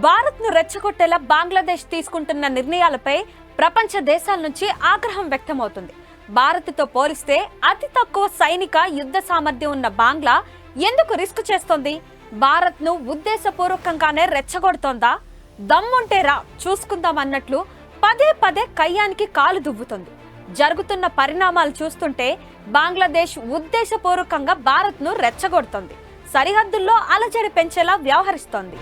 భారత్ను రెచ్చగొట్టేలా బంగ్లాదేశ్ తీసుకుంటున్న నిర్ణయాలపై ప్రపంచ దేశాల నుంచి ఆగ్రహం వ్యక్తమవుతుంది. భారత్తో పోలిస్తే అతి తక్కువ సైనిక యుద్ధ సామర్థ్యం ఉన్న బంగ్లా ఎందుకు రిస్క్ చేస్తోంది? భారత్ను ఉద్దేశపూర్వకంగానే రెచ్చగొడుతోందా? దమ్ముంటేరా చూసుకుందాం అన్నట్లు పదే పదే కయ్యానికి కాలు దువ్వుతుంది. జరుగుతున్న పరిణామాలు చూస్తుంటే బంగ్లాదేశ్ ఉద్దేశపూర్వకంగా భారత్ను రెచ్చగొడుతోంది, సరిహద్దుల్లో అలజడి పెంచేలా వ్యవహరిస్తోంది.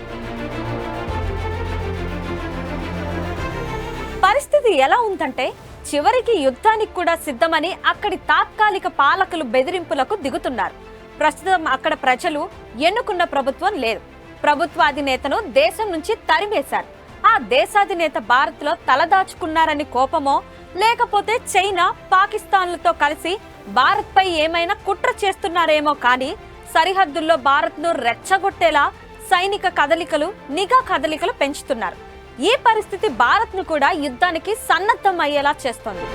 పరిస్థితి ఎలా ఉందంటే చివరికి యుద్ధానికి కూడా సిద్ధమని అక్కడి తాత్కాలిక పాలకులు బెదిరింపులకు దిగుతున్నారు. ప్రస్తుతం అక్కడ ప్రజలు ఎన్నుకున్న ప్రభుత్వం లేదు. ప్రభుత్వాధినేతను దేశం నుంచి తరిమేశారు. ఆ దేశాధినేత భారత్లో తలదాచుకున్నారని కోపమో, లేకపోతే చైనా పాకిస్తాన్లతో కలిసి భారత్పై ఏమైనా కుట్ర చేస్తున్నారేమో కానీ సరిహద్దుల్లో భారత్ను రెచ్చగొట్టేలా సైనిక కదలికలు, నిఘా కదలికలు పెంచుతున్నారు. ఈ పరిస్థితి భారత్ను కూడా యుద్ధానికి సన్నద్ధం అయ్యేలా చేస్తోంది.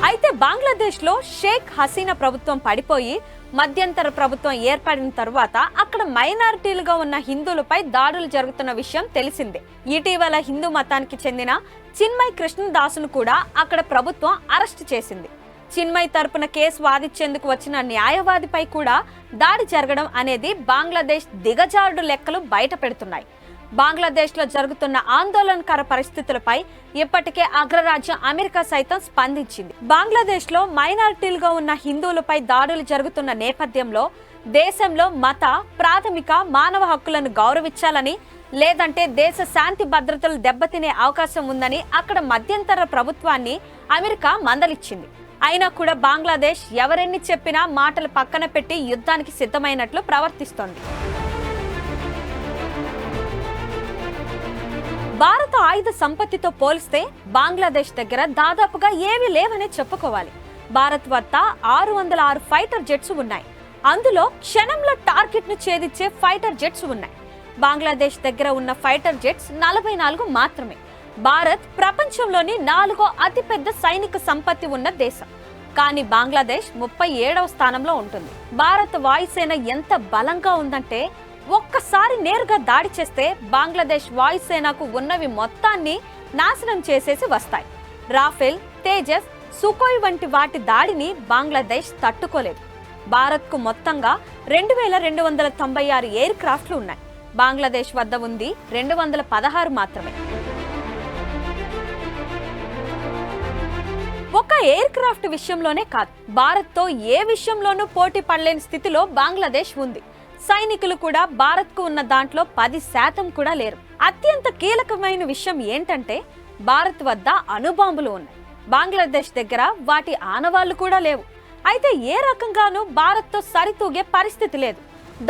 అయితే బంగ్లాదేశ్లో షేక్ హసీనా ప్రభుత్వం పడిపోయి మధ్యంతర ప్రభుత్వం ఏర్పడిన తరువాత అక్కడ మైనారిటీలుగా ఉన్న హిందువులపై దాడులు జరుగుతున్న విషయం తెలిసిందే. ఇటీవల హిందూ మతానికి చెందిన చిన్మయ్ కృష్ణదాసును కూడా అక్కడ ప్రభుత్వం అరెస్ట్ చేసింది. చిన్మయ్ తరపున కేసు వాదించేందుకు వచ్చిన న్యాయవాదిపై కూడా దాడి జరగడం అనేది బంగ్లాదేశ్ దిగజారుడు లెక్కలు బయట పెడుతున్నాయి. బంగ్లాదేశ్లో జరుగుతున్న ఆందోళనకర పరిస్థితులపై ఇప్పటికే అగ్రరాజ్యం అమెరికా సైతం స్పందించింది. బంగ్లాదేశ్లో మైనారిటీలుగా ఉన్న హిందువులపై దాడులు జరుగుతున్న నేపథ్యంలో దేశంలో మత, ప్రాథమిక మానవ హక్కులను గౌరవించాలని, లేదంటే దేశ శాంతి భద్రతలు దెబ్బతినే అవకాశం ఉందని అక్కడ మధ్యంతర ప్రభుత్వాన్ని అమెరికా మందలిచ్చింది. అయినా కూడా బంగ్లాదేశ్ ఎవరెన్ని చెప్పినా మాటలు పక్కన పెట్టి యుద్ధానికి సిద్ధమైనట్లు ప్రవర్తిస్తోంది. భారత ఆయుధ సంపత్తితో పోలిస్తే బంగ్లాదేశ్ దగ్గర దాదాపుగా ఏమీ లేవనే చెప్పుకోవాలి. భారత్ వద్ద 606 ఫైటర్ జెట్స్ ఉన్నాయి. అందులో క్షణంలో టార్గెట్ ను ఛేదించే ఫైటర్ జెట్స్ ఉన్నాయి. బంగ్లాదేశ్ దగ్గర ఉన్న ఫైటర్ జెట్స్ 44 మాత్రమే. భారత్ ప్రపంచంలోని 4వ అతిపెద్ద సైనిక సంపత్తి ఉన్న దేశం. కానీ బంగ్లాదేశ్ 37వ స్థానంలో ఉంటుంది. భారత వాయుసేన ఎంత బలంగా ఉందంటే ఒక్కసారి నేరుగా దాడి చేస్తే బంగ్లాదేశ్ వాయుసేనకు ఉన్నవి మొత్తాన్ని నాశనం చేసేసి వస్తాయి. రాఫెల్, తేజస్, సుఖోయ్ వంటి వాటి దాడిని బంగ్లాదేశ్ తట్టుకోలేదు. భారత్కు మొత్తంగా 2296 ఎయిర్ క్రాఫ్ట్లు ఉన్నాయి. బంగ్లాదేశ్ వద్ద ఉంది 216 మాత్రమే. ఒక ఎయిర్ క్రాఫ్ట్ విషయంలోనే కాదు, భారత్తో ఏ విషయంలోనూ పోటీ పడలేని స్థితిలో బంగ్లాదేశ్ ఉంది. సైనికులు కూడా భారత్కు ఉన్న దాంట్లో 10% కూడా లేరు. అత్యంత కీలకమైన విషయం ఏంటంటే భారత్ వద్ద అణుబాంబులు ఉన్నాయి. బంగ్లాదేశ్ దగ్గర వాటి ఆనవాళ్లు కూడా లేవు. అయితే ఏ రకంగానూ భారత్తో సరితూగే పరిస్థితి లేదు.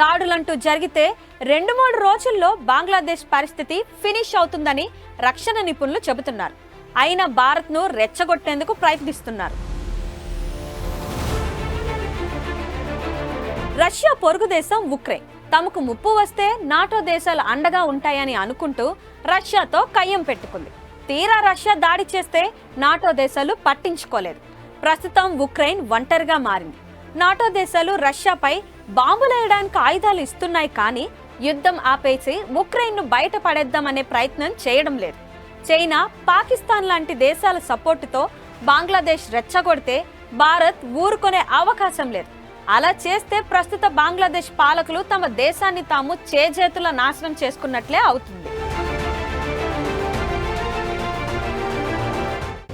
దాడులంటూ జరిగితే 2-3 రోజుల్లో బంగ్లాదేశ్ పరిస్థితి ఫినిష్ అవుతుందని రక్షణ నిపుణులు చెబుతున్నారు. అయినా భారత్ను రెచ్చగొట్టేందుకు ప్రయత్నిస్తున్నారు. రష్యా పొరుగు దేశం ఉక్రెయిన్ తమకు ముప్పు వస్తే నాటో దేశాలు అండగా ఉంటాయని అనుకుంటూ రష్యాతో కయ్యం పెట్టుకుంది. తీరా రష్యా దాడి చేస్తే నాటో దేశాలు పట్టించుకోలేదు. ప్రస్తుతం ఉక్రెయిన్ ఒంటరిగా మారింది. నాటో దేశాలు రష్యాపై బాంబులేయడానికి ఆయుధాలు ఇస్తున్నాయి, కానీ యుద్ధం ఆపేసి ఉక్రెయిన్ను బయటపడేద్దామనే ప్రయత్నం చేయడం లేదు. చైనా, పాకిస్తాన్ లాంటి దేశాల సపోర్టుతో బంగ్లాదేశ్ రెచ్చగొడితే భారత్ ఊరుకునే అవకాశం లేదు. అలా చేస్తే ప్రస్తుత బంగ్లాదేశ్ పాలకులు తమ దేశాన్ని తాము చేజేతుల నాశనం చేసుకున్నట్లే అవుతుంది.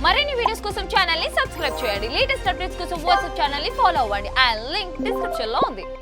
మరిన్ని వీడియోస్ కోసం ఛానల్ ని సబ్స్క్రైబ్ చేయండి. లేటెస్ట్ అప్డేట్స్ కోసం వాట్సాప్ ఛానల్ ని ఫాలో అవ్వండి. ఆ లింక్ డిస్క్రిప్షన్ లో ఉంది.